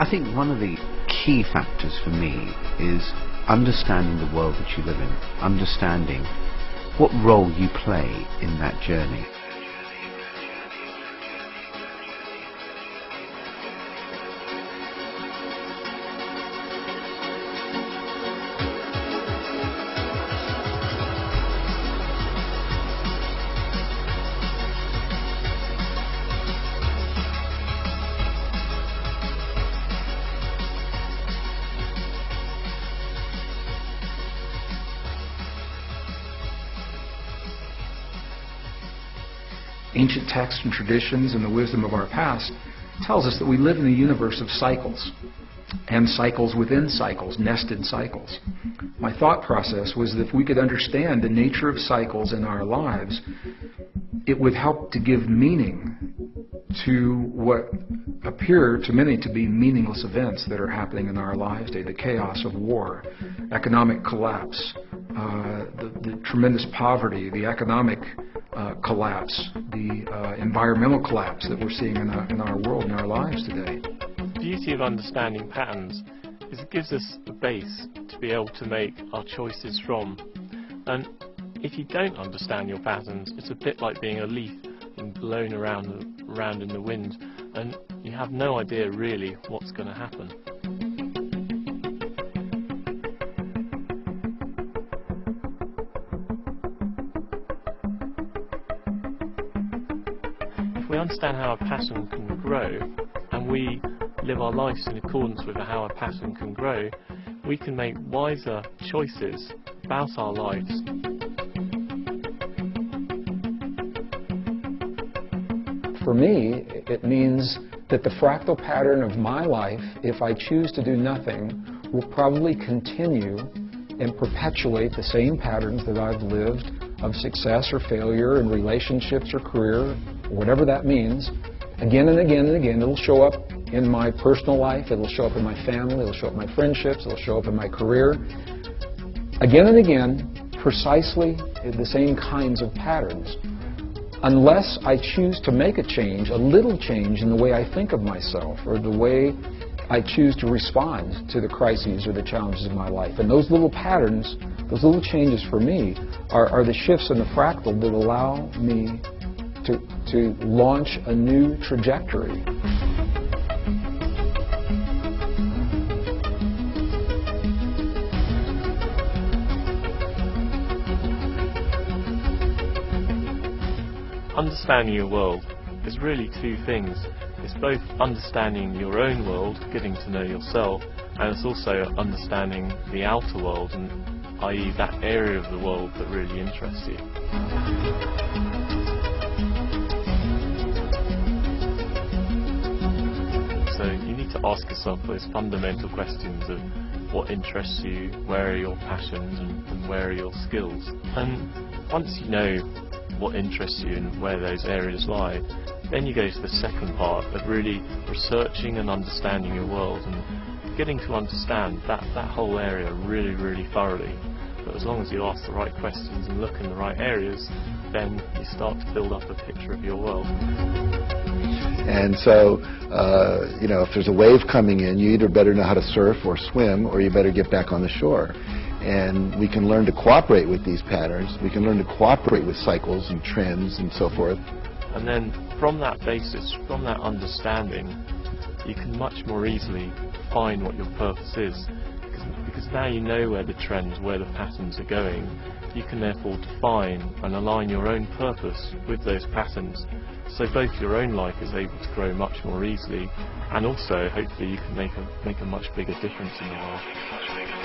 I think one of the key factors for me is understanding the world that you live in, understanding what role you play in that journey. Ancient texts and traditions and the wisdom of our past tells us that we live in a universe of cycles, and cycles within cycles, nested cycles. My thought process was that if we could understand the nature of cycles in our lives, it would help to give meaning to what appear to many to be meaningless events that are happening in our lives today. The chaos of war, economic collapse, the tremendous poverty, the economic collapse, the environmental collapse that we're seeing in our world, in our lives today. The beauty of understanding patterns is it gives us a base to be able to make our choices from. And if you don't understand your patterns, it's a bit like being a leaf and blown around in the wind, and you have no idea really what's going to happen. If we understand how a pattern can grow, and we live our lives in accordance with how a pattern can grow, we can make wiser choices about our lives. For me, it means that the fractal pattern of my life, if I choose to do nothing, will probably continue and perpetuate the same patterns that I've lived of success or failure in relationships or career, whatever that means. Again and again and again, it'll show up in my personal life, it'll show up in my family, it'll show up in my friendships, it'll show up in my career. Again and again, precisely the same kinds of patterns. Unless I choose to make a change, a little change in the way I think of myself or the way I choose to respond to the crises or the challenges of my life. And those little patterns, those little changes for me are the shifts in the fractal that allow me to launch a new trajectory. Understanding your world is really two things. It's both understanding your own world, getting to know yourself, and it's also understanding the outer world, and i.e. that area of the world that really interests you. So you need to ask yourself those fundamental questions of what interests you, where are your passions, and where are your skills. And once you know what interests you and where those areas lie, then you go to the second part of really researching and understanding your world and getting to understand that whole area really, really thoroughly. But as long as you ask the right questions and look in the right areas, then you start to build up a picture of your world. And so, if there's a wave coming in, you either better know how to surf or swim, or you better get back on the shore. And we can learn to cooperate with these patterns. We can learn to cooperate with cycles and trends and so forth. And then from that basis, from that understanding, you can much more easily define what your purpose is. Because now you know where the trends, where the patterns are going, you can therefore define and align your own purpose with those patterns. So both your own life is able to grow much more easily, and also hopefully you can make a much bigger difference in your life.